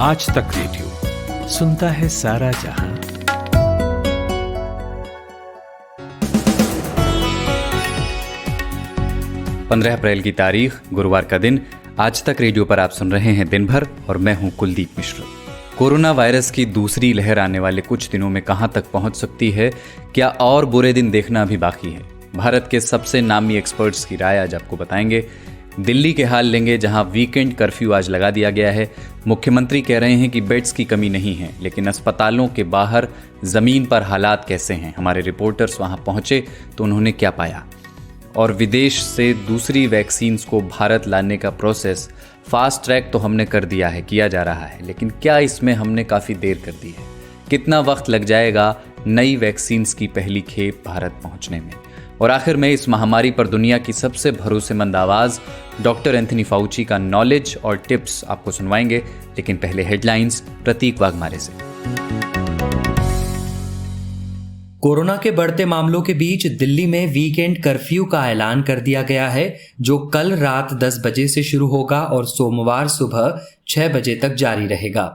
आज तक रेडियो सुनता है सारा जहां। पंद्रह अप्रैल की तारीख, गुरुवार का दिन। आज तक रेडियो पर आप सुन रहे हैं दिन भर और मैं हूं कुलदीप मिश्र। कोरोना वायरस की दूसरी लहर आने वाले कुछ दिनों में कहां तक पहुंच सकती है, क्या और बुरे दिन देखना अभी बाकी है? भारत के सबसे नामी एक्सपर्ट्स की राय आज आपको बताएंगे। दिल्ली के हाल लेंगे, जहां वीकेंड कर्फ्यू आज लगा दिया गया है। मुख्यमंत्री कह रहे हैं कि बेड्स की कमी नहीं है, लेकिन अस्पतालों के बाहर जमीन पर हालात कैसे हैं? हमारे रिपोर्टर्स वहां पहुंचे तो उन्होंने क्या पाया? और विदेश से दूसरी वैक्सीन्स को भारत लाने का प्रोसेस फास्ट ट्रैक तो हमने कर दिया है, किया जा रहा है, लेकिन क्या इसमें हमने काफ़ी देर कर दी है? कितना वक्त लग जाएगा नई वैक्सीन्स की पहली खेप भारत पहुंचने में? और आखिर में इस महामारी पर दुनिया की सबसे भरोसेमंद आवाज़ डॉक्टर एंथनी फाउची का नॉलेज और टिप्स आपको सुनवाएंगे। लेकिन पहले हेडलाइंस प्रतीक वाघमारे से। कोरोना के बढ़ते मामलों के बीच दिल्ली में वीकेंड कर्फ्यू का ऐलान कर दिया गया है, जो कल रात 10 बजे से शुरू होगा और सोमवार सुबह 6 बजे तक जारी रहेगा।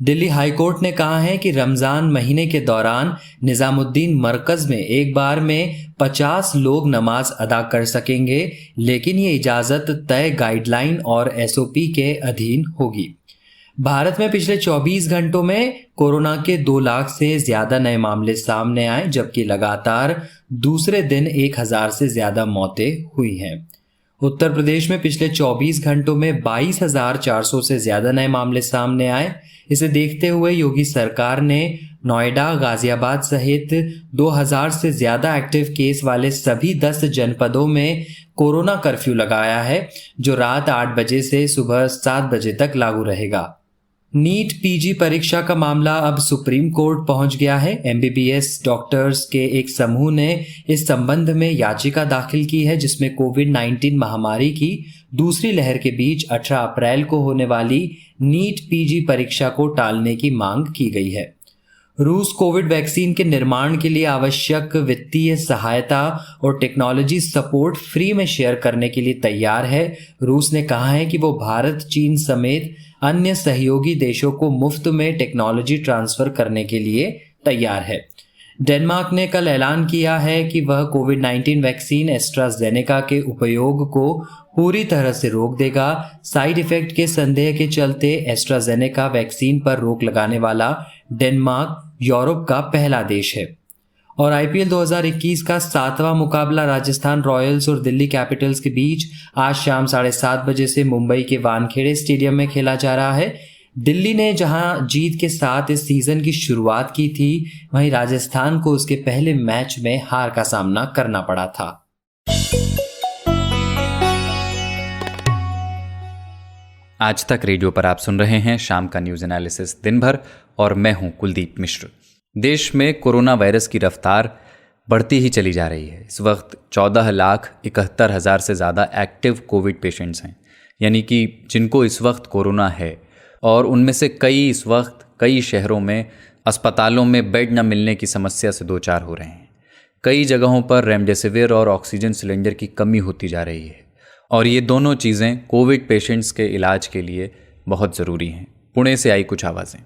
दिल्ली हाईकोर्ट ने कहा है कि रमजान महीने के दौरान निजामुद्दीन मरकज में एक बार में 50 लोग नमाज अदा कर सकेंगे, लेकिन ये इजाज़त तय गाइडलाइन और एसओपी के अधीन होगी। भारत में पिछले 24 घंटों में कोरोना के 2 लाख से ज्यादा नए मामले सामने आए, जबकि लगातार दूसरे दिन 1000 से ज्यादा मौतें हुई हैं। उत्तर प्रदेश में पिछले 24 घंटों में 22,400 से ज्यादा नए मामले सामने आए। इसे देखते हुए योगी सरकार ने नोएडा, गाजियाबाद सहित 2000 से ज्यादा एक्टिव केस वाले सभी 10 जनपदों में कोरोना कर्फ्यू लगाया है, जो रात 8 बजे से सुबह 7 बजे तक लागू रहेगा। नीट पीजी परीक्षा का मामला अब सुप्रीम कोर्ट पहुंच गया है। एमबीबीएस डॉक्टर्स के एक समूह ने इस संबंध में याचिका दाखिल की है, जिसमें कोविड-19 महामारी की दूसरी लहर के बीच 18 अप्रैल को होने वाली नीट पीजी परीक्षा को टालने की मांग की गई है। रूस कोविड वैक्सीन के निर्माण के लिए आवश्यक वित्तीय सहायता और टेक्नोलॉजी सपोर्ट फ्री में शेयर करने के लिए तैयार है। रूस ने कहा है कि वो भारत, चीन समेत अन्य सहयोगी देशों को मुफ्त में टेक्नोलॉजी ट्रांसफर करने के लिए तैयार है। डेनमार्क ने कल ऐलान किया है कि वह कोविड-19 वैक्सीन एस्ट्राजेनेका के उपयोग को पूरी तरह से रोक देगा। साइड इफेक्ट के संदेह के चलते एस्ट्राजेनेका वैक्सीन पर रोक लगाने वाला डेनमार्क यूरोप का पहला देश है। और आईपीएल 2021 का 7वां मुकाबला राजस्थान रॉयल्स और दिल्ली कैपिटल्स के बीच आज शाम 7:30 बजे से मुंबई के वानखेड़े स्टेडियम में खेला जा रहा है। दिल्ली ने जहां जीत के साथ इस सीजन की शुरुआत की थी, वहीं राजस्थान को उसके पहले मैच में हार का सामना करना पड़ा था। आज तक रेडियो पर आप सुन रहे हैं शाम का न्यूज एनालिसिस दिन भर और मैं हूं कुलदीप मिश्र। देश में कोरोना वायरस की रफ्तार बढ़ती ही चली जा रही है। इस वक्त 14,71,000 से ज़्यादा एक्टिव कोविड पेशेंट्स हैं, यानी कि जिनको इस वक्त कोरोना है, और उनमें से कई इस वक्त कई शहरों में अस्पतालों में बेड न मिलने की समस्या से दो चार हो रहे हैं। कई जगहों पर रेमडेसिविर और ऑक्सीजन सिलेंडर की कमी होती जा रही है, और ये दोनों चीज़ें कोविड पेशेंट्स के इलाज के लिए बहुत ज़रूरी हैं। पुणे से आई कुछ आवाज़ें।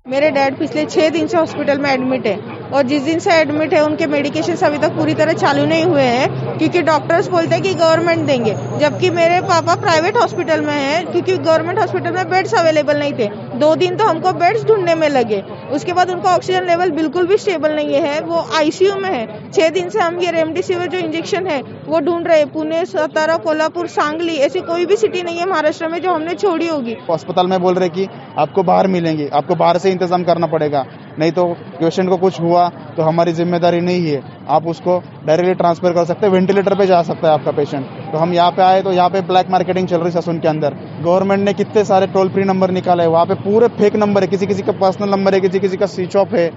मेरे डैड पिछले 6 दिन से हॉस्पिटल में एडमिट है, और जिस दिन से एडमिट है उनके मेडिकेशन अभी तक पूरी तरह चालू नहीं हुए हैं, क्योंकि डॉक्टर्स बोलते हैं कि गवर्नमेंट देंगे, जबकि मेरे पापा प्राइवेट हॉस्पिटल में हैं, क्योंकि गवर्नमेंट हॉस्पिटल में बेड्स अवेलेबल नहीं थे। 2 दिन तो हमको बेड्स ढूंढने में लगे। उसके बाद उनका ऑक्सीजन लेवल बिल्कुल भी स्टेबल नहीं है, वो आईसीयू में है। 6 दिन से हम ये रेमडेसिविर जो इंजेक्शन है वो ढूंढ रहे हैं। पुणे, सातारा, कोल्हापुर, सांगली, ऐसी कोई भी सिटी नहीं है महाराष्ट्र में जो हमने छोड़ी होगी। अस्पताल में बोल रहे कि आपको बाहर मिलेंगे, आपको बाहर से इंतजाम करना पड़ेगा, नहीं तो पेशेंट को कुछ हुआ तो हमारी जिम्मेदारी नहीं है, आप उसको डायरेक्टली ट्रांसफर कर सकते हैं, वेंटिलेटर पे जा सकता है आपका पेशेंट। तो हम यहाँ पे आए तो यहाँ पे ब्लैक मार्केटिंग चल रही है ससुन के अंदर। गवर्नमेंट ने कितने सारे टोल फ्री नंबर निकाले हैं, वहाँ पे पूरे फेक नंबर है, किसी किसी का पर्सनल नंबर है, किसी किसी का स्विच ऑफ है।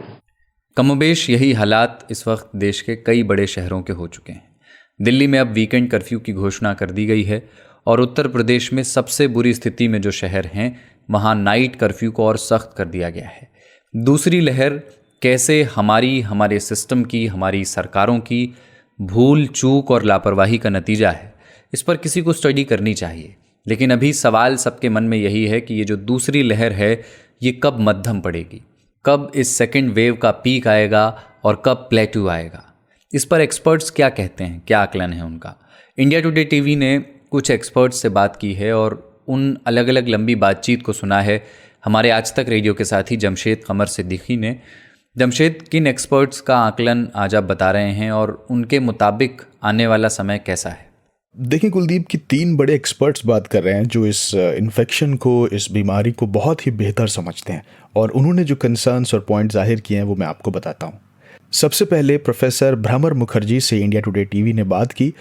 कमोबेश यही हालात इस वक्त देश के कई बड़े शहरों के हो चुके हैं। दिल्ली में अब वीकेंड कर्फ्यू की घोषणा कर दी गई है, और उत्तर प्रदेश में सबसे बुरी स्थिति में जो शहर हैं वहाँ नाइट कर्फ्यू को और सख्त कर दिया गया है। दूसरी लहर कैसे हमारे सिस्टम की, हमारी सरकारों की भूल चूक और लापरवाही का नतीजा है, इस पर किसी को स्टडी करनी चाहिए। लेकिन अभी सवाल सबके मन में यही है कि ये जो दूसरी लहर है ये कब मध्यम पड़ेगी, कब इस सेकेंड वेव का पीक आएगा और कब प्लेटू आएगा? इस पर एक्सपर्ट्स क्या कहते हैं, क्या आकलन है उनका? इंडिया टुडे टीवी ने कुछ एक्सपर्ट्स से बात की है और उन अलग अलग लंबी बातचीत को सुना है हमारे आज तक रेडियो के साथी जमशेद कमर सिद्दीकी ने। जमशेद, किन एक्सपर्ट्स का आकलन आज आप बता रहे हैं और उनके मुताबिक आने वाला समय कैसा है? देखिए कुलदीप, की 3 बड़े एक्सपर्ट्स बात कर रहे हैं जो इस इन्फेक्शन को, इस बीमारी को बहुत ही बेहतर समझते हैं, और उन्होंने जो कंसर्न्स और पॉइंट जाहिर किए हैं वो मैं आपको बताता हूँ। सबसे पहले प्रोफेसर भ्रमर मुखर्जी से इंडिया टुडे टीवी ने बात की।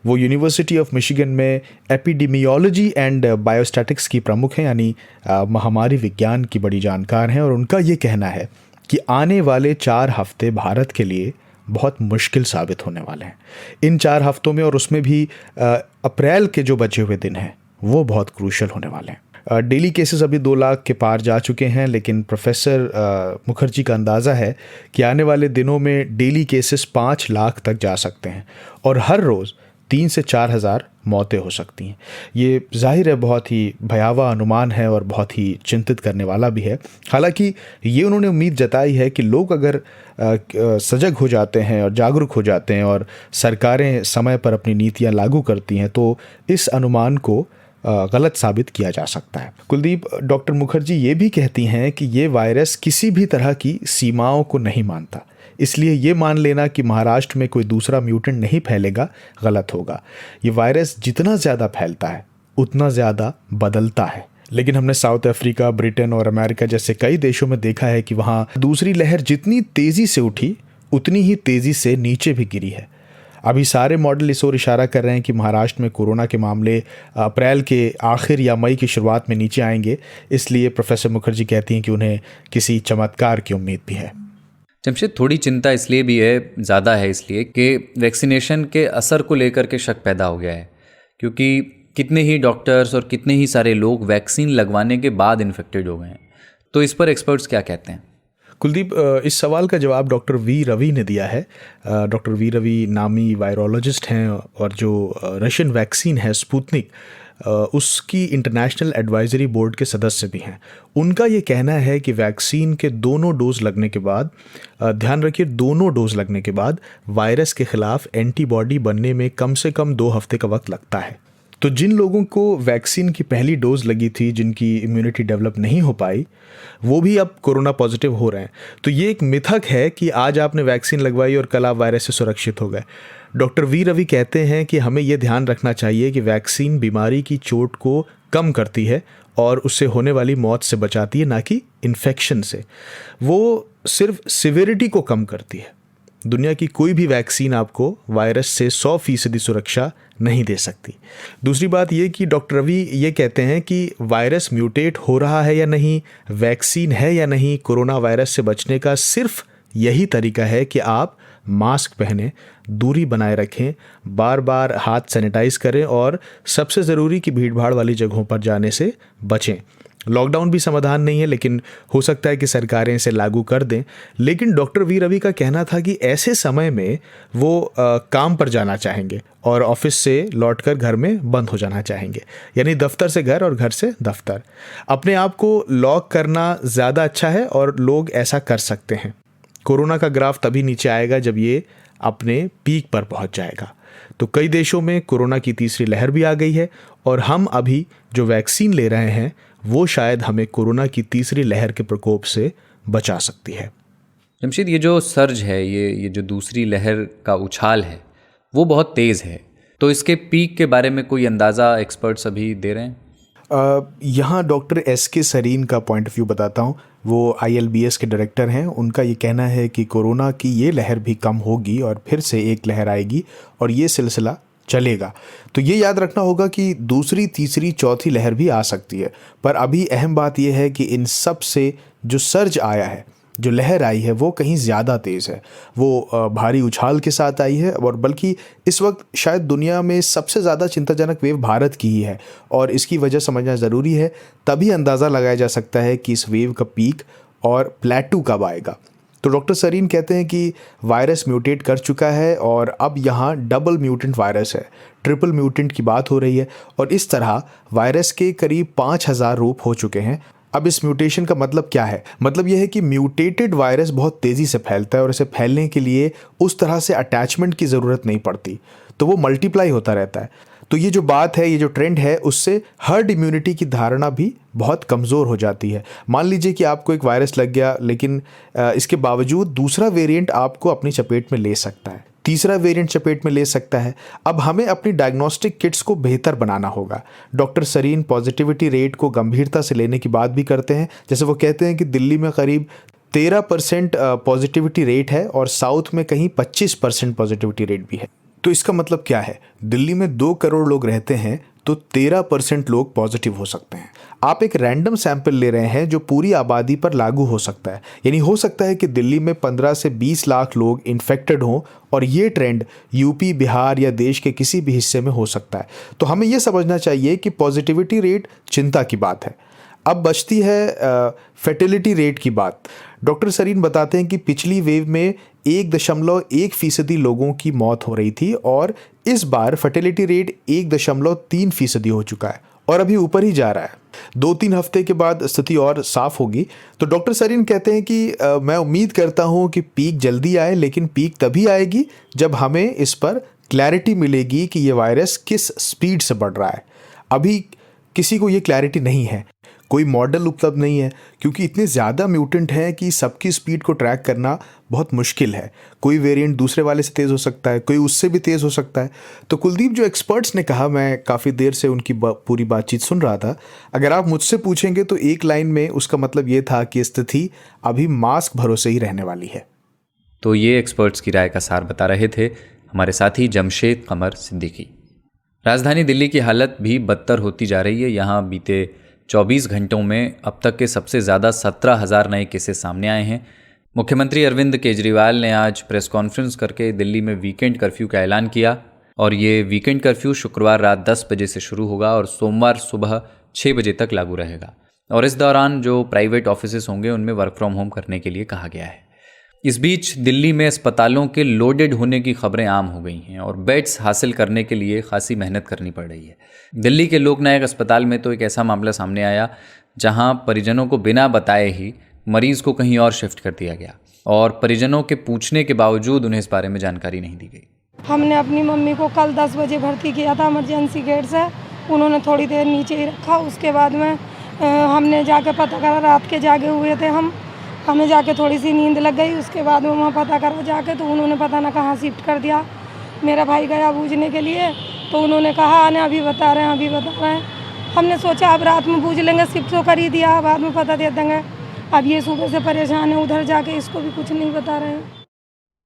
वो यूनिवर्सिटी ऑफ मिशिगन में एपिडेमियोलॉजी एंड बायोस्टैटिक्स की प्रमुख हैं, यानी महामारी विज्ञान की बड़ी जानकार हैं, और उनका ये कहना है कि आने वाले 4 हफ्ते भारत के लिए बहुत मुश्किल साबित होने वाले हैं। इन 4 हफ्तों में, और उसमें भी अप्रैल के जो बचे हुए दिन हैं, वो बहुत क्रूशल होने वाले हैं। डेली केसेस अभी 2 लाख के पार जा चुके हैं, लेकिन प्रोफेसर मुखर्जी का अंदाज़ा है कि आने वाले दिनों में डेली केसेस 5 लाख तक जा सकते हैं और हर रोज़ 3 से 4 हज़ार मौतें हो सकती हैं। ये जाहिर है बहुत ही भयावह अनुमान है और बहुत ही चिंतित करने वाला भी है। हालांकि ये उन्होंने उम्मीद जताई है कि लोग अगर सजग हो जाते हैं और जागरूक हो जाते हैं और सरकारें समय पर अपनी नीतियां लागू करती हैं तो इस अनुमान को गलत साबित किया जा सकता है। कुलदीप, डॉक्टर मुखर्जी ये भी कहती हैं कि ये वायरस किसी भी तरह की सीमाओं को नहीं मानता, इसलिए ये मान लेना कि महाराष्ट्र में कोई दूसरा म्यूटेंट नहीं फैलेगा गलत होगा। ये वायरस जितना ज़्यादा फैलता है उतना ज़्यादा बदलता है। लेकिन हमने साउथ अफ्रीका, ब्रिटेन और अमेरिका जैसे कई देशों में देखा है कि वहाँ दूसरी लहर जितनी तेज़ी से उठी उतनी ही तेज़ी से नीचे भी गिरी है। अभी सारे मॉडल इस ओर इशारा कर रहे हैं कि महाराष्ट्र में कोरोना के मामले अप्रैल के आखिर या मई की शुरुआत में नीचे आएंगे। इसलिए प्रोफेसर मुखर्जी कहती हैं कि उन्हें किसी चमत्कार की उम्मीद भी है। जमशेद, थोड़ी चिंता इसलिए भी है, ज़्यादा है इसलिए कि वैक्सीनेशन के असर को लेकर के शक पैदा हो गया है, क्योंकि कितने ही डॉक्टर्स और कितने ही सारे लोग वैक्सीन लगवाने के बाद इन्फेक्टेड हो गए हैं। तो इस पर एक्सपर्ट्स क्या कहते हैं? कुलदीप, इस सवाल का जवाब डॉक्टर वी रवि ने दिया है। डॉक्टर वी रवि नामी वायरोलॉजिस्ट हैं और जो रशियन वैक्सीन है स्पुतनिक, उसकी इंटरनेशनल एडवाइजरी बोर्ड के सदस्य भी हैं। उनका ये कहना है कि वैक्सीन के दोनों डोज लगने के बाद, ध्यान रखिए, दोनों डोज लगने के बाद वायरस के खिलाफ एंटीबॉडी बनने में कम से कम 2 हफ्ते का वक्त लगता है। तो जिन लोगों को वैक्सीन की पहली डोज लगी थी, जिनकी इम्यूनिटी डेवलप नहीं हो पाई, वो भी अब कोरोना पॉजिटिव हो रहे हैं। तो ये एक मिथक है कि आज आपने वैक्सीन लगवाई और कल आप वायरस से सुरक्षित हो गए। डॉक्टर वी रवि कहते हैं कि हमें ये ध्यान रखना चाहिए कि वैक्सीन बीमारी की चोट को कम करती है और उससे होने वाली मौत से बचाती है, ना कि इन्फेक्शन से। वो सिर्फ सिवियरिटी को कम करती है। दुनिया की कोई भी वैक्सीन आपको वायरस से 100% सुरक्षा नहीं दे सकती। दूसरी बात ये कि डॉक्टर रवि ये कहते हैं कि वायरस म्यूटेट हो रहा है या नहीं, वैक्सीन है या नहीं, कोरोना वायरस से बचने का सिर्फ यही तरीका है कि आप मास्क पहनें, दूरी बनाए रखें, बार बार हाथ सैनिटाइज करें और सबसे ज़रूरी कि भीड़ भाड़ वाली जगहों पर जाने से बचें। लॉकडाउन भी समाधान नहीं है, लेकिन हो सकता है कि सरकारें इसे लागू कर दें। लेकिन डॉक्टर वी रवि का कहना था कि ऐसे समय में वो काम पर जाना चाहेंगे और ऑफिस से लौटकर घर में बंद हो जाना चाहेंगे, यानी दफ्तर से घर और घर से दफ्तर। अपने आप को लॉक करना ज़्यादा अच्छा है और लोग ऐसा कर सकते हैं। कोरोना का ग्राफ तभी नीचे आएगा जब ये अपने पीक पर पहुंच जाएगा। तो कई देशों में कोरोना की तीसरी लहर भी आ गई है और हम अभी जो वैक्सीन ले रहे हैं वो शायद हमें कोरोना की तीसरी लहर के प्रकोप से बचा सकती है। जमशेद, ये जो सर्ज है, ये जो दूसरी लहर का उछाल है, वो बहुत तेज़ है। तो इसके पीक के बारे में कोई अंदाज़ा एक्सपर्ट्स अभी दे रहे हैं? यहाँ डॉक्टर एस.के. सरीन का पॉइंट ऑफ व्यू बताता हूँ। वो ILBS के डायरेक्टर हैं। उनका ये कहना है कि कोरोना की ये लहर भी कम होगी और फिर से एक लहर आएगी और ये सिलसिला चलेगा। तो ये याद रखना होगा कि दूसरी, तीसरी, चौथी लहर भी आ सकती है। पर अभी अहम बात यह है कि इन सब से जो सर्ज आया है, जो लहर आई है, वो कहीं ज़्यादा तेज़ है। वो भारी उछाल के साथ आई है और बल्कि इस वक्त शायद दुनिया में सबसे ज़्यादा चिंताजनक वेव भारत की ही है और इसकी वजह समझना ज़रूरी है। तभी अंदाज़ा लगाया जा सकता है कि इस वेव का पीक और प्लेटू कब आएगा। तो डॉक्टर सरीन कहते हैं कि वायरस म्यूटेट कर चुका है और अब यहाँ डबल म्यूटेंट वायरस है, ट्रिपल म्यूटेंट की बात हो रही है और इस तरह वायरस के करीब 5000 रूप हो चुके हैं। अब इस म्यूटेशन का मतलब क्या है? मतलब यह है कि म्यूटेटेड वायरस बहुत तेज़ी से फैलता है और इसे फैलने के लिए उस तरह से अटैचमेंट की ज़रूरत नहीं पड़ती, तो वो मल्टीप्लाई होता रहता है। तो ये जो बात है, ये जो ट्रेंड है, उससे हर्ड इम्यूनिटी की धारणा भी बहुत कमज़ोर हो जाती है। मान लीजिए कि आपको एक वायरस लग गया, लेकिन इसके बावजूद दूसरा वेरिएंट आपको अपनी चपेट में ले सकता है, तीसरा वेरिएंट चपेट में ले सकता है। अब हमें अपनी डायग्नोस्टिक किट्स को बेहतर बनाना होगा। डॉक्टर सरीन पॉजिटिविटी रेट को गंभीरता से लेने की बात भी करते हैं। जैसे वो कहते हैं कि दिल्ली में करीब 13% पॉजिटिविटी रेट है और साउथ में कहीं 25% पॉजिटिविटी रेट भी है। तो इसका मतलब क्या है? दिल्ली में 2 करोड़ लोग रहते हैं तो 13% लोग पॉजिटिव हो सकते हैं। आप एक रैंडम सैंपल ले रहे हैं जो पूरी आबादी पर लागू हो सकता है। यानी हो सकता है कि दिल्ली में 15 से 20 लाख लोग इन्फेक्टेड हों और ये ट्रेंड यूपी, बिहार या देश के किसी भी हिस्से में हो सकता है। तो हमें ये समझना चाहिए कि पॉजिटिविटी रेट चिंता की बात है। अब बचती है फर्टिलिटी रेट की बात। डॉक्टर सरीन बताते हैं कि पिछली वेव में 1.1% लोगों की मौत हो रही थी और इस बार फर्टिलिटी रेट 1.3% हो चुका है और अभी ऊपर ही जा रहा है। 2-3 हफ्ते के बाद स्थिति और साफ होगी। तो डॉक्टर सरीन कहते हैं कि मैं उम्मीद करता हूं कि पीक जल्दी आए, लेकिन पीक तभी आएगी जब हमें इस पर क्लैरिटी मिलेगी कि ये वायरस किस स्पीड से बढ़ रहा है। अभी किसी को ये क्लैरिटी नहीं है, कोई मॉडल उपलब्ध नहीं है, क्योंकि इतने ज़्यादा म्यूटेंट हैं कि सबकी स्पीड को ट्रैक करना बहुत मुश्किल है। कोई वेरिएंट दूसरे वाले से तेज़ हो सकता है, कोई उससे भी तेज़ हो सकता है। तो कुलदीप, जो एक्सपर्ट्स ने कहा, मैं काफ़ी देर से उनकी पूरी बातचीत सुन रहा था। अगर आप मुझसे पूछेंगे तो एक लाइन में उसका मतलब ये था कि स्थिति अभी मास्क भरोसे ही रहने वाली है। तो ये एक्सपर्ट्स की राय का सार बता रहे थे हमारे साथी जमशेद कमर सिद्दीकी। राजधानी दिल्ली की हालत भी बदतर होती जा रही है। यहाँ बीते 24 घंटों में अब तक के सबसे ज़्यादा 17,000 नए केसेस सामने आए हैं। मुख्यमंत्री अरविंद केजरीवाल ने आज प्रेस कॉन्फ्रेंस करके दिल्ली में वीकेंड कर्फ्यू का ऐलान किया और ये वीकेंड कर्फ्यू शुक्रवार रात 10 बजे से शुरू होगा और सोमवार सुबह 6 बजे तक लागू रहेगा। और इस दौरान जो प्राइवेट ऑफिसेस होंगे उनमें वर्क फ्रॉम होम करने के लिए कहा गया है। इस बीच दिल्ली में अस्पतालों के लोडेड होने की खबरें आम हो गई हैं और बेड्स हासिल करने के लिए खासी मेहनत करनी पड़ रही है। दिल्ली के लोकनायक अस्पताल में तो एक ऐसा मामला सामने आया जहां परिजनों को बिना बताए ही मरीज को कहीं और शिफ्ट कर दिया गया और परिजनों के पूछने के बावजूद उन्हें इस बारे में जानकारी नहीं दी गई। हमने अपनी मम्मी को कल 10 बजे भर्ती किया था इमरजेंसी गेट से। उन्होंने थोड़ी देर नीचे ही रखा। उसके बाद में हमने जाके पता करा, रात के जागे हुए थे हमें जाके थोड़ी सी नींद लग गई। उसके बाद में वहाँ पता करा जाके तो उन्होंने पता ना कहाँ शिफ्ट कर दिया। मेरा भाई गया बूझने के लिए तो उन्होंने कहा आने अभी बता रहे हैं। हमने सोचा अब रात में बूझ लेंगे, शिफ्ट तो कर ही दिया, बाद में पता दे देंगे। अब ये सुबह से परेशान है, उधर जाके इसको भी कुछ नहीं बता रहे हैं।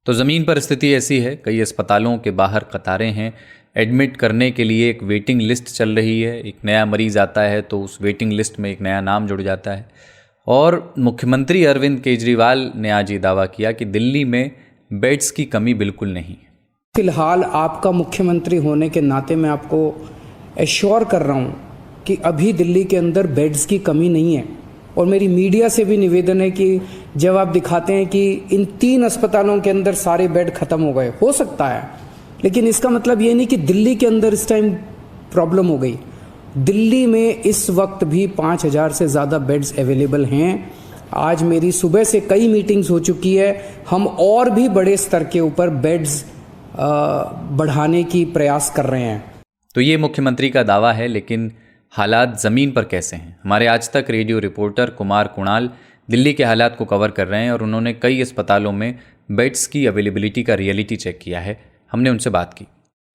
तो ज़मीन पर स्थिति ऐसी है, कई अस्पतालों के बाहर कतारें हैं। एडमिट करने के लिए एक वेटिंग लिस्ट चल रही है। एक नया मरीज़ आता है तो उस वेटिंग लिस्ट में एक नया नाम जुड़ जाता है। और मुख्यमंत्री अरविंद केजरीवाल ने आज ये दावा किया कि दिल्ली में बेड्स की कमी बिल्कुल नहीं। फिलहाल आपका मुख्यमंत्री होने के नाते मैं आपको एश्योर कर रहा हूँ कि अभी दिल्ली के अंदर बेड्स की कमी नहीं है। और मेरी मीडिया से भी निवेदन है कि जब आप दिखाते हैं कि इन 3 अस्पतालों के अंदर सारे बेड खत्म हो गए, हो सकता है, लेकिन इसका मतलब ये नहीं कि दिल्ली के अंदर इस टाइम प्रॉब्लम हो गई। दिल्ली में इस वक्त भी 5,000 से ज़्यादा बेड्स अवेलेबल हैं। आज मेरी सुबह से कई मीटिंग्स हो चुकी है। हम और भी बड़े स्तर के ऊपर बेड्स बढ़ाने की प्रयास कर रहे हैं। तो ये मुख्यमंत्री का दावा है, लेकिन हालात ज़मीन पर कैसे हैं? हमारे आज तक रेडियो रिपोर्टर कुमार कुणाल दिल्ली के हालात को कवर कर रहे हैं और उन्होंने कई अस्पतालों में बेड्स की अवेलेबिलिटी का रियलिटी चेक किया है। हमने उनसे बात की।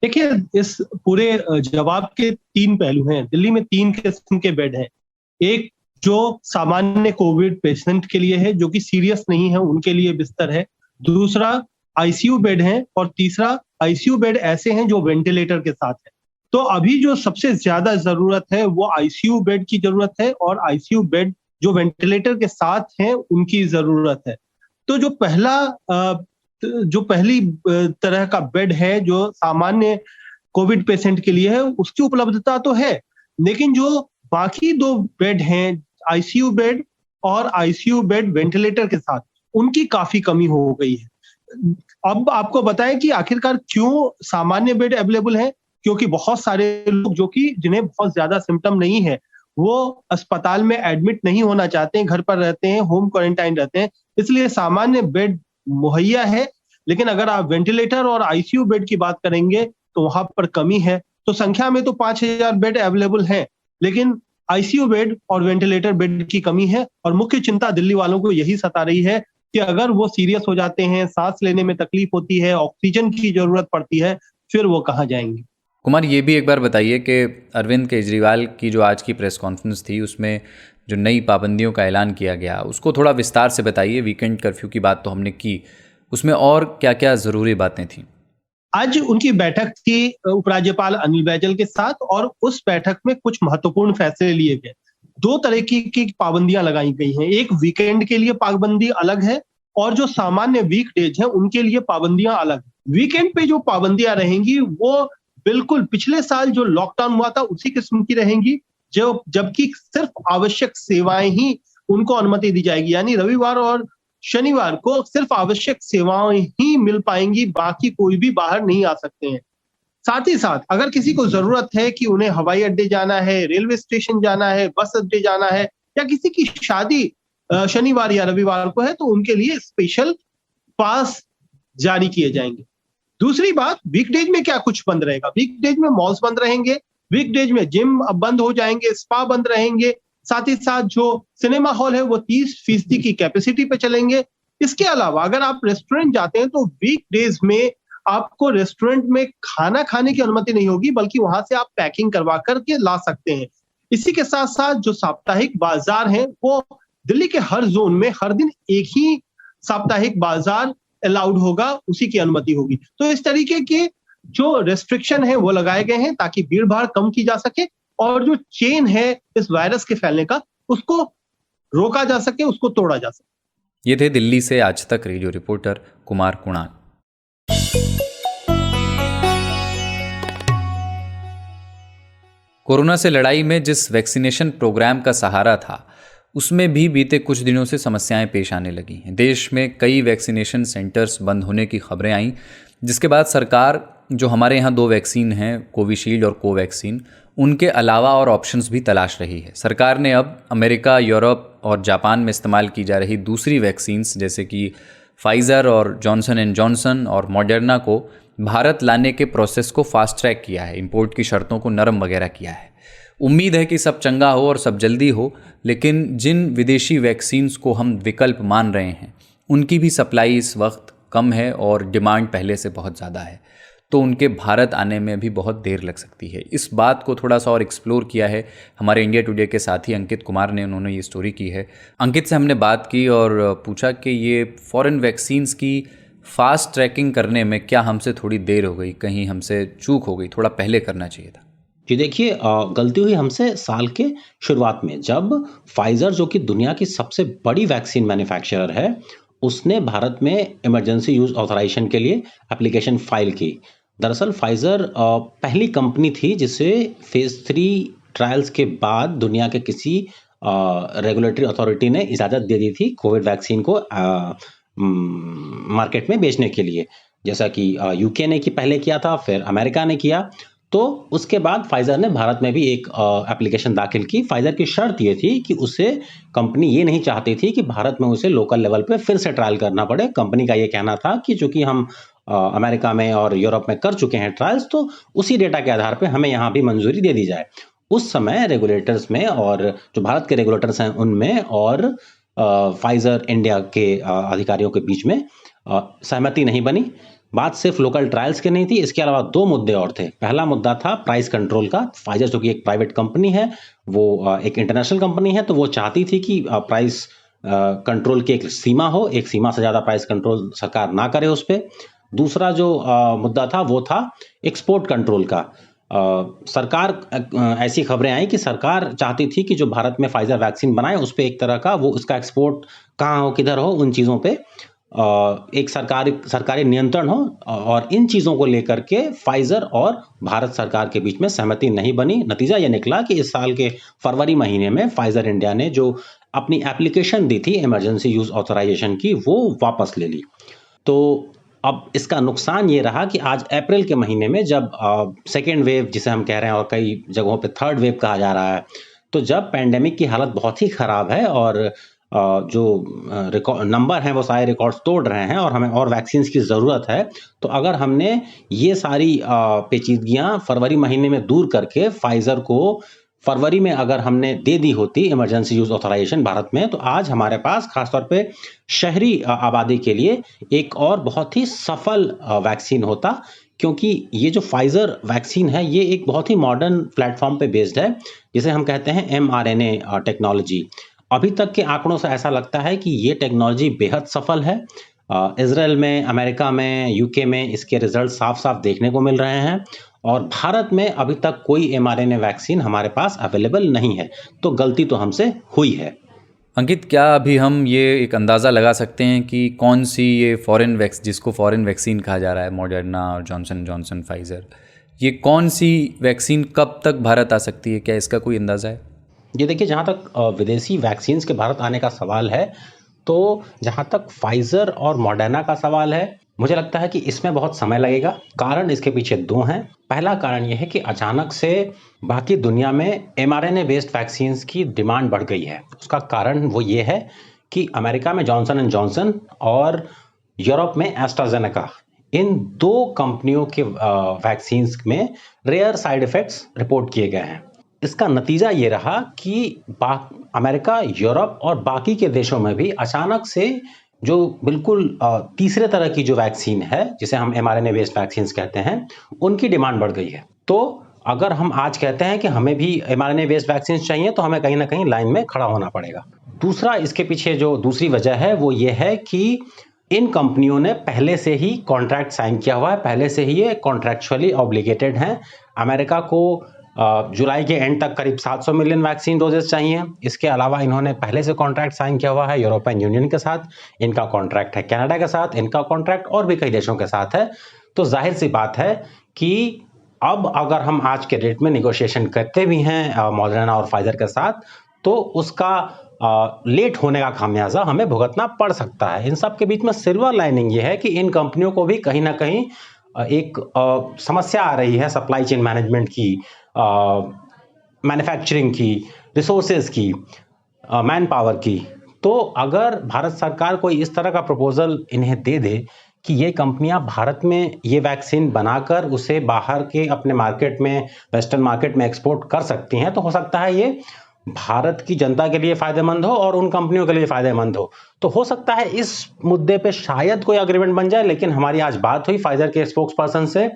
देखिए, इस पूरे जवाब के 3 पहलू हैं। दिल्ली में 3 किस्म के बेड हैं। एक जो सामान्य कोविड पेशेंट के लिए है, जो कि सीरियस नहीं है, उनके लिए बिस्तर है। दूसरा आईसीयू बेड है और तीसरा आईसीयू बेड ऐसे हैं जो वेंटिलेटर के साथ है। तो अभी जो सबसे ज्यादा जरूरत है वो आईसीयू बेड की जरूरत है और आईसीयू बेड जो वेंटिलेटर के साथ हैं उनकी जरूरत है। तो जो पहली तरह का बेड है जो सामान्य कोविड पेशेंट के लिए है, उसकी उपलब्धता तो है, लेकिन जो बाकी 2 बेड हैं, आईसीयू बेड और आईसीयू बेड वेंटिलेटर के साथ, उनकी काफी कमी हो गई है। अब आपको बताएं कि आखिरकार क्यों सामान्य बेड अवेलेबल है। क्योंकि बहुत सारे लोग जिन्हें बहुत ज्यादा सिम्टम नहीं है, वो अस्पताल में एडमिट नहीं होना चाहते हैं, घर पर रहते हैं, होम क्वारंटाइन रहते हैं, इसलिए सामान्य बेड मुहैया है। लेकिन अगर आप वेंटिलेटर और आईसीयू बेड की बात करेंगे तो वहां पर कमी है। तो संख्या में तो 5,000 बेड अवेलेबल हैं, लेकिन आईसीयू बेड और वेंटिलेटर बेड की कमी है। और मुख्य चिंता दिल्ली वालों को यही सता रही है कि अगर वो सीरियस हो जाते हैं, सांस लेने में तकलीफ होती है, ऑक्सीजन की जरूरत पड़ती है, फिर वो कहाँ जाएंगे। कुमार, ये भी एक बार बताइए कि अरविंद केजरीवाल की जो आज की प्रेस कॉन्फ्रेंस थी उसमें जो नई पाबंदियों का ऐलान किया गया उसको थोड़ा विस्तार से बताइए। वीकेंड कर्फ्यू की बात तो हमने की, उसमें और क्या क्या ज़रूरी बातें थीं? आज उनकी बैठक थी उपराज्यपाल अनिल बैजल के साथ, और उस बैठक में कुछ महत्वपूर्ण फैसले लिए गए। 2 तरह की पाबंदियां लगाई गई हैं। एक वीकेंड के लिए पाबंदी अलग है, और जो सामान्य वीकडेज हैं उनके लिए पाबंदियां अलग। वीकेंड पे जो पाबंदियां रहेंगी वो बिल्कुल पिछले साल जो लॉकडाउन हुआ था उसी किस्म की रहेंगी, जो जबकि सिर्फ आवश्यक सेवाएं ही उनको अनुमति दी जाएगी। यानी रविवार और शनिवार को सिर्फ आवश्यक सेवाएं ही मिल पाएंगी, बाकी कोई भी बाहर नहीं आ सकते हैं। साथ ही साथ अगर किसी को जरूरत है कि उन्हें हवाई अड्डे जाना है, रेलवे स्टेशन जाना है, बस अड्डे जाना है, या किसी की शादी शनिवार या रविवार को है, तो उनके लिए स्पेशल पास जारी किए जाएंगे। दूसरी बात, वीकडेज में क्या कुछ बंद रहेगा। वीकडेज में मॉल्स बंद रहेंगे, वीकडेज में जिम बंद हो जाएंगे, स्पा बंद रहेंगे। साथ ही साथ जो सिनेमा हॉल है वो 30% की कैपेसिटी पे चलेंगे। इसके अलावा अगर आप रेस्टोरेंट जाते हैं तो वीकडेज में आपको रेस्टोरेंट में खाना खाने की अनुमति नहीं होगी, बल्कि वहां से आप पैकिंग करवा करके ला सकते हैं। इसी के साथ साथ जो साप्ताहिक बाजार हैं वो दिल्ली के हर जोन में हर दिन एक ही साप्ताहिक बाजार अलाउड होगा, उसी की अनुमति होगी। तो इस तरीके के जो रेस्ट्रिक्शन है वो लगाए गए हैं ताकि भीड़ भाड़ कम की जा सके, और जो चेन है इस वायरस के फैलने का उसको रोका जा सके, उसको तोड़ा जा सके। ये थे दिल्ली से आज तक radio reporter Kumar Kunal. Corona से लड़ाई में जिस वैक्सीनेशन प्रोग्राम का सहारा था उसमें भी बीते कुछ दिनों से समस्याएं पेश आने लगी हैं। देश में कई वैक्सीनेशन सेंटर्स बंद होने की खबरें आईं, जिसके बाद सरकार जो हमारे यहाँ 2 वैक्सीन हैं, कोविशील्ड और कोवैक्सीन, उनके अलावा और ऑप्शंस भी तलाश रही है। सरकार ने अब अमेरिका, यूरोप और जापान में इस्तेमाल की जा रही दूसरी वैक्सीन्स जैसे कि फाइज़र और जॉनसन एंड जॉनसन और मॉडर्ना को भारत लाने के प्रोसेस को फास्ट ट्रैक किया है, इंपोर्ट की शर्तों को नरम वगैरह किया है। उम्मीद है कि सब चंगा हो और सब जल्दी हो, लेकिन जिन विदेशी वैक्सीन्स को हम विकल्प मान रहे हैं उनकी भी सप्लाई इस वक्त कम है और डिमांड पहले से बहुत ज़्यादा है, तो उनके भारत आने में भी बहुत देर लग सकती है। इस बात को थोड़ा सा और एक्सप्लोर किया है हमारे इंडिया टुडे के साथी अंकित कुमार ने, उन्होंने ये स्टोरी की है। अंकित से हमने बात की और पूछा कि ये फॉरेन वैक्सीन्स की फास्ट ट्रैकिंग करने में क्या हमसे थोड़ी देर हो गई, कहीं हमसे चूक हो गई, थोड़ा पहले करना चाहिए था। जी देखिए, गलती हुई हमसे साल के शुरुआत में, जब फाइज़र जो कि दुनिया की सबसे बड़ी वैक्सीन मैन्युफैक्चरर है, उसने भारत में इमरजेंसी यूज़ ऑथराइजेशन के लिए एप्लीकेशन फाइल की। दरअसल फाइज़र पहली कंपनी थी जिसे फेज़ 3 ट्रायल्स के बाद दुनिया के किसी रेगुलेटरी अथॉरिटी ने इजाज़त दे दी थी कोविड वैक्सीन को मार्केट में बेचने के लिए। जैसा कि यूके ने पहले किया था, फिर अमेरिका ने किया, तो उसके बाद फाइज़र ने भारत में भी एक एप्लीकेशन दाखिल की। फाइज़र की शर्त ये थी कि उसे कंपनी ये नहीं चाहती थी कि भारत में उसे लोकल लेवल पे फिर से ट्रायल करना पड़े। कंपनी का ये कहना था कि चूंकि हम अमेरिका में और यूरोप में कर चुके हैं ट्रायल्स, तो उसी डेटा के आधार पे हमें यहाँ भी मंजूरी दे दी जाए। उस समय रेगुलेटर्स में, और जो भारत के रेगुलेटर्स हैं उनमें और फाइज़र इंडिया के अधिकारियों के बीच में सहमति नहीं बनी। बात सिर्फ लोकल ट्रायल्स की नहीं थी, इसके अलावा 2 मुद्दे और थे। पहला मुद्दा था प्राइस कंट्रोल का। फाइज़र जो कि एक प्राइवेट कंपनी है, वो एक इंटरनेशनल कंपनी है, तो वो चाहती थी कि प्राइस कंट्रोल की एक सीमा हो, एक सीमा से ज़्यादा प्राइस कंट्रोल सरकार ना करे उस पर। दूसरा जो मुद्दा था वो था एक्सपोर्ट कंट्रोल का। सरकार, ऐसी खबरें आई कि सरकार चाहती थी कि जो भारत में फाइज़र वैक्सीन बनाए उस पर एक तरह का वो उसका एक्सपोर्ट कहाँ हो, किधर हो, उन चीज़ों पे एक सरकारी नियंत्रण हो। और इन चीज़ों को लेकर के फाइज़र और भारत सरकार के बीच में सहमति नहीं बनी। नतीजा ये निकला कि इस साल के फरवरी महीने में फाइज़र इंडिया ने जो अपनी एप्लीकेशन दी थी इमरजेंसी यूज़ ऑथराइजेशन की, वो वापस ले ली। तो अब इसका नुकसान ये रहा कि आज अप्रैल के महीने में जब सेकेंड वेव जिसे हम कह रहे हैं और कई जगहों पे थर्ड वेव कहा जा रहा है, तो जब पैंडेमिक की हालत बहुत ही खराब है और जो नंबर हैं वो सारे रिकॉर्ड्स तोड़ रहे हैं और हमें और वैक्सीन्स की ज़रूरत है, तो अगर हमने ये सारी पेचीदगियां फरवरी महीने में दूर करके फाइज़र को फरवरी में अगर हमने दे दी होती इमरजेंसी यूज़ ऑथराइजेशन भारत में, तो आज हमारे पास खासतौर पे शहरी आबादी के लिए एक और बहुत ही सफल वैक्सीन होता, क्योंकि ये जो फाइज़र वैक्सीन है ये एक बहुत ही मॉडर्न प्लेटफॉर्म पे बेस्ड है, जिसे हम कहते हैं mRNA टेक्नोलॉजी। अभी तक के आंकड़ों से ऐसा लगता है कि ये टेक्नोलॉजी बेहद सफल है। इजराइल में, अमेरिका में, यूके में इसके रिजल्ट साफ साफ देखने को मिल रहे हैं और भारत में अभी तक कोई mRNA वैक्सीन हमारे पास अवेलेबल नहीं है, तो गलती तो हमसे हुई है। अंकित, क्या अभी हम ये एक अंदाज़ा लगा सकते हैं कि कौन सी ये जिसको फॉरेन वैक्सीन कहा जा रहा है, मॉडर्ना और जॉनसन जॉनसन, फाइज़र, ये कौन सी वैक्सीन कब तक भारत आ सकती है? क्या इसका कोई अंदाज़ा है? ये देखिए, जहाँ तक विदेशी वैक्सीन्स के भारत आने का सवाल है, तो जहाँ तक फाइज़र और मॉडर्ना का सवाल है, मुझे लगता है कि इसमें बहुत समय लगेगा। कारण इसके पीछे दो हैं। पहला कारण यह है कि अचानक से बाकी दुनिया में mRNA बेस्ड वैक्सीन्स की डिमांड बढ़ गई है। उसका कारण वो ये है कि अमेरिका में जॉनसन एंड जॉनसन और यूरोप में एस्ट्राजेनेका, इन दो कंपनियों के वैक्सीन्स में रेयर साइड इफ़ेक्ट्स रिपोर्ट किए गए हैं। इसका नतीजा ये रहा कि अमेरिका, यूरोप और बाकी के देशों में भी अचानक से जो बिल्कुल तीसरे तरह की जो वैक्सीन है, जिसे हम mRNA बेस्ड वैक्सीन्स कहते हैं, उनकी डिमांड बढ़ गई है। तो अगर हम आज कहते हैं कि हमें भी mRNA बेस्ड वैक्सीन्स चाहिए, तो हमें कहीं ना कहीं लाइन में खड़ा होना पड़ेगा। दूसरा, इसके पीछे जो दूसरी वजह है वो ये है कि इन कंपनियों ने पहले से ही कॉन्ट्रैक्ट साइन किया हुआ है, पहले से ही ये कॉन्ट्रैक्चुअली ऑब्लिगेटेड हैं। अमेरिका को जुलाई के एंड तक करीब 700 मिलियन वैक्सीन डोजेस चाहिए। इसके अलावा इन्होंने पहले से कॉन्ट्रैक्ट साइन किया हुआ है यूरोपियन यूनियन के साथ, इनका कॉन्ट्रैक्ट है कनाडा के साथ, इनका कॉन्ट्रैक्ट और भी कई देशों के साथ है। तो जाहिर सी बात है कि अब अगर हम आज के रेट में निगोशिएशन करते भी हैं मॉडर्ना और फाइज़र के साथ, तो उसका लेट होने का खामियाजा हमें भुगतना पड़ सकता है। इन सब के बीच में सिल्वर लाइनिंग ये है कि इन कंपनियों को भी कहीं ना कहीं एक समस्या आ रही है सप्लाई चेन मैनेजमेंट की, मैन्युफैक्चरिंग की, रिसोर्सेज की, मैन पावर की। तो अगर भारत सरकार कोई इस तरह का प्रपोजल इन्हें दे दे कि ये कंपनियां भारत में ये वैक्सीन बनाकर उसे बाहर के अपने मार्केट में, वेस्टर्न मार्केट में एक्सपोर्ट कर सकती हैं, तो हो सकता है ये भारत की जनता के लिए फायदेमंद हो और उन कंपनियों के लिए फायदेमंद हो। तो हो सकता है इस मुद्दे पे शायद कोई एग्रीमेंट बन जाए। लेकिन हमारी आज बात हुई फाइज़र के स्पोक्स पर्सन से,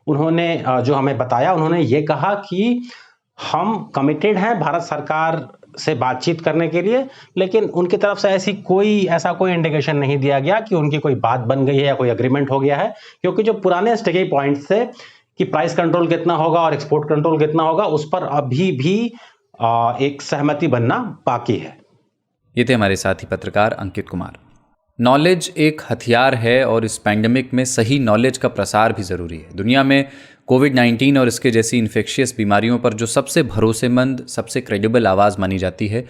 उन्होंने जो हमें बताया, उन्होंने ये कहा कि हम कमिटेड हैं भारत सरकार से बातचीत करने के लिए, लेकिन उनकी तरफ से ऐसा कोई इंडिकेशन नहीं दिया गया कि उनकी कोई बात बन गई है या कोई एग्रीमेंट हो गया है। क्योंकि जो पुराने स्टिकी पॉइंट्स थे कि प्राइस कंट्रोल कितना होगा और एक्सपोर्ट कंट्रोल कितना होगा, उस पर अभी भी एक सहमति बनना बाकी है। ये थे हमारे साथी पत्रकार अंकित कुमार। नॉलेज एक हथियार है और इस पैंडेमिक में सही नॉलेज का प्रसार भी ज़रूरी है। दुनिया में कोविड-19 और इसके जैसी इन्फेक्शियस बीमारियों पर जो सबसे भरोसेमंद, सबसे क्रेडिबल आवाज़ मानी जाती है,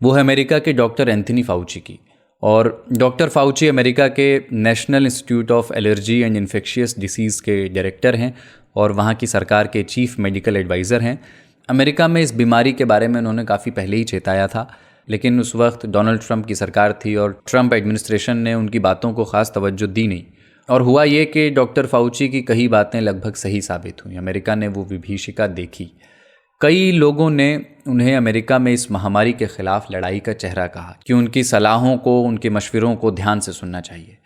वो है अमेरिका के डॉक्टर एंथनी फाउची की। और डॉक्टर फाउची अमेरिका के national institute of allergy and infectious disease के डायरेक्टर हैं और वहाँ की सरकार के चीफ मेडिकल एडवाइज़र हैं। अमेरिका में इस बीमारी के बारे में उन्होंने काफ़ी पहले ही चेताया था, लेकिन उस वक्त डोनाल्ड ट्रंप की सरकार थी और ट्रंप एडमिनिस्ट्रेशन ने उनकी बातों को ख़ास तवज्जो दी नहीं। और हुआ ये कि डॉक्टर फाउची की कई बातें लगभग सही साबित हुई। अमेरिका ने वो विभीषिका देखी। कई लोगों ने उन्हें अमेरिका में इस महामारी के खिलाफ लड़ाई का चेहरा कहा कि उनकी सलाहों को, उनके मशवरों को ध्यान से सुनना चाहिए।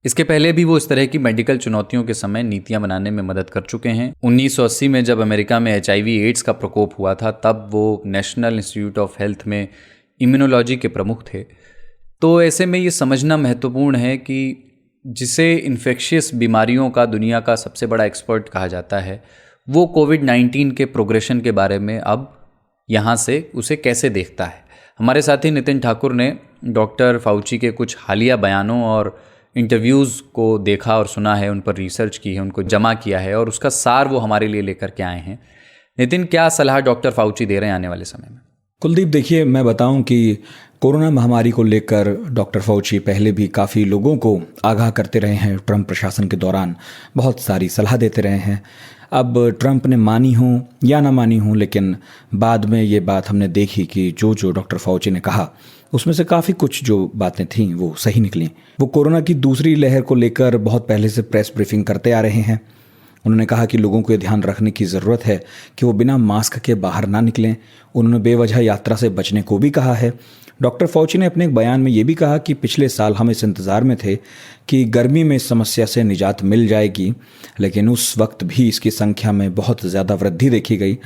इसके पहले भी वो इस तरह की मेडिकल चुनौतियों के समय नीतियां बनाने में मदद कर चुके हैं। 1980 में जब अमेरिका में HIV एड्स का प्रकोप हुआ था, तब वो नेशनल इंस्टीट्यूट ऑफ हेल्थ में इम्यूनोलॉजी के प्रमुख थे। तो ऐसे में ये समझना महत्वपूर्ण है कि जिसे इन्फेक्शियस बीमारियों का दुनिया का सबसे बड़ा एक्सपर्ट कहा जाता है, वो कोविड-19 के प्रोग्रेशन के बारे में अब यहाँ से उसे कैसे देखता है। हमारे साथी नितिन ठाकुर ने डॉक्टर फाउची के कुछ हालिया बयानों और इंटरव्यूज़ को देखा और सुना है, उन पर रिसर्च की है, उनको जमा किया है और उसका सार वो हमारे लिए लेकर के आए हैं। नितिन, क्या सलाह डॉक्टर फाउची दे रहे हैं आने वाले समय में? कुलदीप, देखिए, मैं बताऊं कि कोरोना महामारी को लेकर डॉक्टर फाउची पहले भी काफ़ी लोगों को आगाह करते रहे हैं। ट्रंप प्रशासन के दौरान बहुत सारी सलाह देते रहे हैं। अब ट्रंप ने मानी हो या ना मानी हो, लेकिन बाद में ये बात हमने देखी कि जो डॉक्टर फाउची ने कहा उसमें से काफ़ी कुछ जो बातें थीं वो सही निकली। वो कोरोना की दूसरी लहर को लेकर बहुत पहले से प्रेस ब्रीफिंग करते आ रहे हैं। उन्होंने कहा कि लोगों को ये ध्यान रखने की ज़रूरत है कि वो बिना मास्क के बाहर ना निकलें। उन्होंने बेवजह यात्रा से बचने को भी कहा है। डॉक्टर फाउची ने अपने एक बयान में ये भी कहा कि पिछले साल हम इस इंतज़ार में थे कि गर्मी में इस समस्या से निजात मिल जाएगी, लेकिन उस वक्त भी इसकी संख्या में बहुत ज़्यादा वृद्धि देखी गई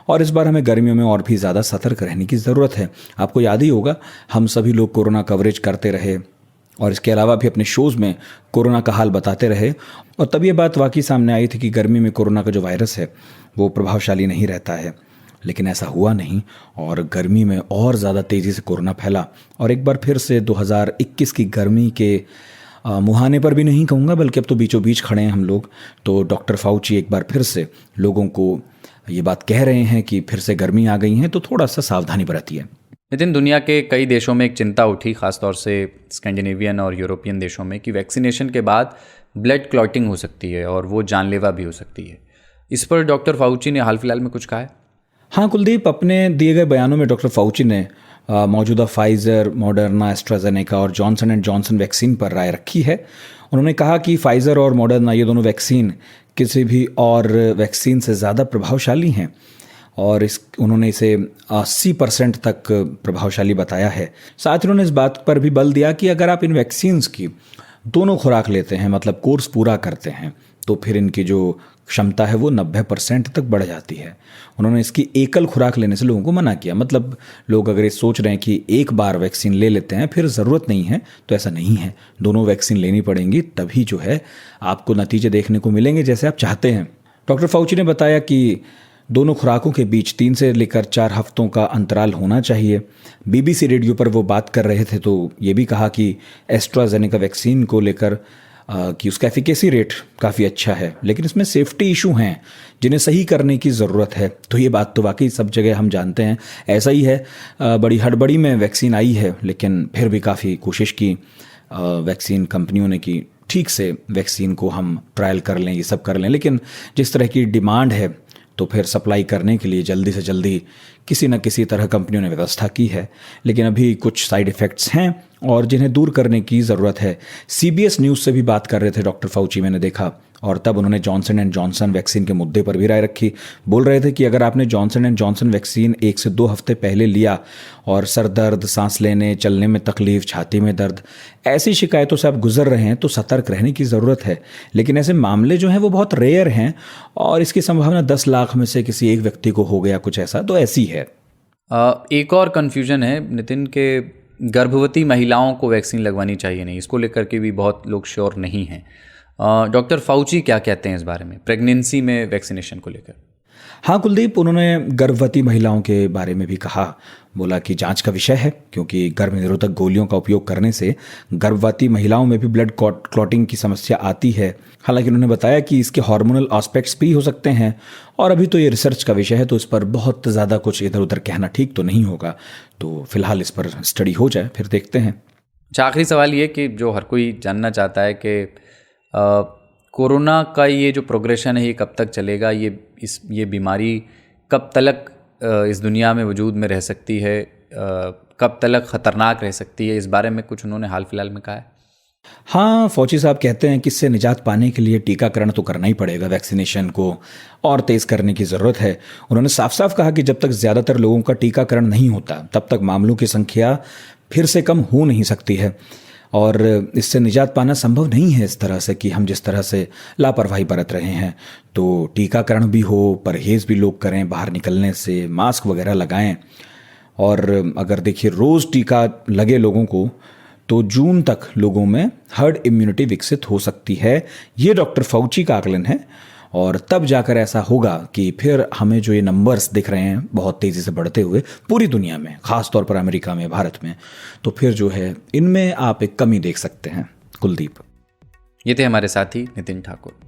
और इस बार हमें गर्मियों में और भी ज़्यादा सतर्क रहने की ज़रूरत है। आपको याद ही होगा, हम सभी लोग कोरोना कवरेज करते रहे और इसके अलावा भी अपने शोज़ में कोरोना का हाल बताते रहे और तब ये बात वाकई सामने आई थी कि गर्मी में कोरोना का जो वायरस है वो प्रभावशाली नहीं रहता है, लेकिन ऐसा हुआ नहीं और गर्मी में और ज़्यादा तेज़ी से कोरोना फैला और एक बार फिर से 2021 की गर्मी के मुहाने पर भी नहीं कहूँगा, बल्कि अब तो बीचों बीच खड़े हैं हम लोग। तो डॉक्टर फाउची एक बार फिर से लोगों को ये बात कह रहे हैं कि फिर से गर्मी आ गई है, तो थोड़ा सा सावधानी बरतिए। नितिन, दुनिया के कई देशों में एक चिंता उठी, खासतौर से स्कैंडिनेवियन और यूरोपियन देशों में, कि वैक्सीनेशन के बाद ब्लड क्लॉटिंग हो सकती है और वो जानलेवा भी हो सकती है। इस पर डॉक्टर फाउची ने हाल फिलहाल में कुछ कहा है? हाँ कुलदीप, अपने दिए गए बयानों में डॉक्टर फाउची ने मौजूदा फाइज़र, मॉडर्ना, एस्ट्राजेनेका और जॉनसन एंड जॉनसन वैक्सीन पर राय रखी है। उन्होंने कहा कि फाइज़र और मॉडर्ना, ये दोनों वैक्सीन किसी भी और वैक्सीन से ज़्यादा प्रभावशाली हैं और उन्होंने इसे 80% तक प्रभावशाली बताया है। साथ ही उन्होंने इस बात पर भी बल दिया कि अगर आप इन वैक्सीन्स की दोनों खुराक लेते हैं, मतलब कोर्स पूरा करते हैं, तो फिर इनकी जो क्षमता है वो 90% तक बढ़ जाती है। उन्होंने इसकी एकल खुराक लेने से लोगों को मना किया। मतलब लोग अगर ये सोच रहे हैं कि एक बार वैक्सीन ले लेते हैं फिर ज़रूरत नहीं है, तो ऐसा नहीं है। दोनों वैक्सीन लेनी पड़ेंगी, तभी जो है आपको नतीजे देखने को मिलेंगे जैसे आप चाहते हैं। डॉक्टर फाउची ने बताया कि दोनों खुराकों के बीच 3 से लेकर 4 हफ्तों का अंतराल होना चाहिए। BBC रेडियो पर वो बात कर रहे थे तो ये भी कहा कि एस्ट्राजेनेका वैक्सीन को लेकर कि उसका एफिकेसी रेट काफ़ी अच्छा है, लेकिन इसमें सेफ्टी इशू हैं जिन्हें सही करने की ज़रूरत है। तो ये बात तो वाकई सब जगह हम जानते हैं, ऐसा ही है। बड़ी हड़बड़ी में वैक्सीन आई है, लेकिन फिर भी काफ़ी कोशिश की वैक्सीन कंपनियों ने कि ठीक से वैक्सीन को हम ट्रायल कर लें, ये सब कर लें, लेकिन जिस तरह की डिमांड है तो फिर सप्लाई करने के लिए जल्दी से जल्दी किसी न किसी तरह कंपनियों ने व्यवस्था की है। लेकिन अभी कुछ साइड इफ़ेक्ट्स हैं और जिन्हें दूर करने की ज़रूरत है। CBS न्यूज़ से भी बात कर रहे थे डॉक्टर फाउची, मैंने देखा, और तब उन्होंने जॉनसन एंड जॉनसन वैक्सीन के मुद्दे पर भी राय रखी। बोल रहे थे कि अगर आपने जॉनसन एंड जॉनसन वैक्सीन 1 से 2 हफ्ते पहले लिया और सर दर्द, सांस लेने चलने में तकलीफ, छाती में दर्द, ऐसी शिकायतों से आप गुजर रहे हैं तो सतर्क रहने की ज़रूरत है। लेकिन ऐसे मामले जो हैं वो बहुत रेयर हैं और इसकी संभावना 10 लाख में से किसी एक व्यक्ति को हो गया कुछ ऐसा, तो ऐसी है। एक और कन्फ्यूजन है नितिन के गर्भवती महिलाओं को वैक्सीन लगवानी चाहिए नहीं, इसको लेकर के भी बहुत लोग श्योर नहीं हैं। डॉक्टर फाउची क्या कहते हैं इस बारे में, प्रेगनेंसी में वैक्सीनेशन को लेकर? हाँ कुलदीप, उन्होंने गर्भवती महिलाओं के बारे में भी कहा। बोला कि जांच का विषय है, क्योंकि गर्भ निरोधक गोलियों का उपयोग करने से गर्भवती महिलाओं में भी ब्लड क्लॉटिंग की समस्या आती है। हालांकि उन्होंने बताया कि इसके हार्मोनल एस्पेक्ट्स भी हो सकते हैं और अभी तो ये रिसर्च का विषय है, तो इस पर बहुत ज़्यादा कुछ इधर उधर कहना ठीक तो नहीं होगा। तो फिलहाल इस पर स्टडी हो जाए, फिर देखते हैं। आखिरी सवाल ये कि जो हर कोई जानना चाहता है कि कोरोना का ये जो प्रोग्रेशन है ये कब तक चलेगा, ये बीमारी कब तक इस दुनिया में वजूद में रह सकती है, कब तक ख़तरनाक रह सकती है, इस बारे में कुछ उन्होंने हाल फिलहाल में कहा है? हाँ, फौजी साहब कहते हैं कि इससे निजात पाने के लिए टीकाकरण तो करना ही पड़ेगा, वैक्सीनेशन को और तेज़ करने की ज़रूरत है। उन्होंने साफ साफ कहा कि जब तक ज़्यादातर लोगों का टीकाकरण नहीं होता तब तक मामलों की संख्या फिर से कम हो नहीं सकती है और इससे निजात पाना संभव नहीं है इस तरह से कि हम जिस तरह से लापरवाही बरत रहे हैं। तो टीकाकरण भी हो, परहेज़ भी लोग करें, बाहर निकलने से मास्क वगैरह लगाएं और अगर देखिए रोज़ टीका लगे लोगों को तो जून तक लोगों में हर्ड इम्यूनिटी विकसित हो सकती है। ये डॉक्टर फाउची का आकलन है और तब जाकर ऐसा होगा कि फिर हमें जो ये नंबर्स दिख रहे हैं बहुत तेज़ी से बढ़ते हुए पूरी दुनिया में, ख़ास तौर पर अमेरिका में, भारत में, तो फिर जो है इनमें आप एक कमी देख सकते हैं। कुलदीप, ये थे हमारे साथी नितिन ठाकुर।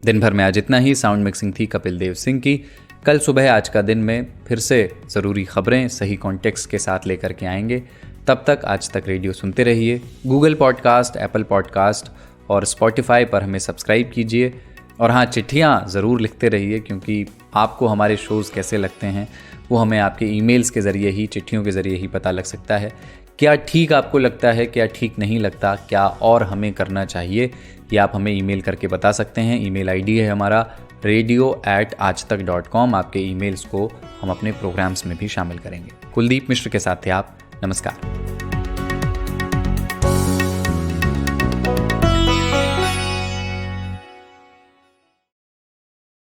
दिन भर में आज इतना ही। साउंड मिक्सिंग थी कपिल देव सिंह की। कल सुबह आज का दिन में फिर से ज़रूरी खबरें सही कॉन्टेक्स्ट के साथ लेकर के आएंगे। तब तक आज तक रेडियो सुनते रहिए। गूगल पॉडकास्ट, एप्पल पॉडकास्ट और स्पॉटिफाई पर हमें सब्सक्राइब कीजिए। और हाँ, चिट्ठियाँ ज़रूर लिखते रहिए, क्योंकि आपको हमारे शोज़ कैसे लगते हैं वो हमें आपके ईमेल्स के ज़रिए ही, चिट्ठियों के ज़रिए ही पता लग सकता है। क्या ठीक आपको लगता है, क्या ठीक नहीं लगता, क्या और हमें करना चाहिए, ये आप हमें ईमेल करके बता सकते हैं। ईमेल आईडी है हमारा radio@aajtak.com। आपके ईमेल्स को हम अपने प्रोग्राम्स में भी शामिल करेंगे। कुलदीप मिश्र के साथ थे आप। नमस्कार।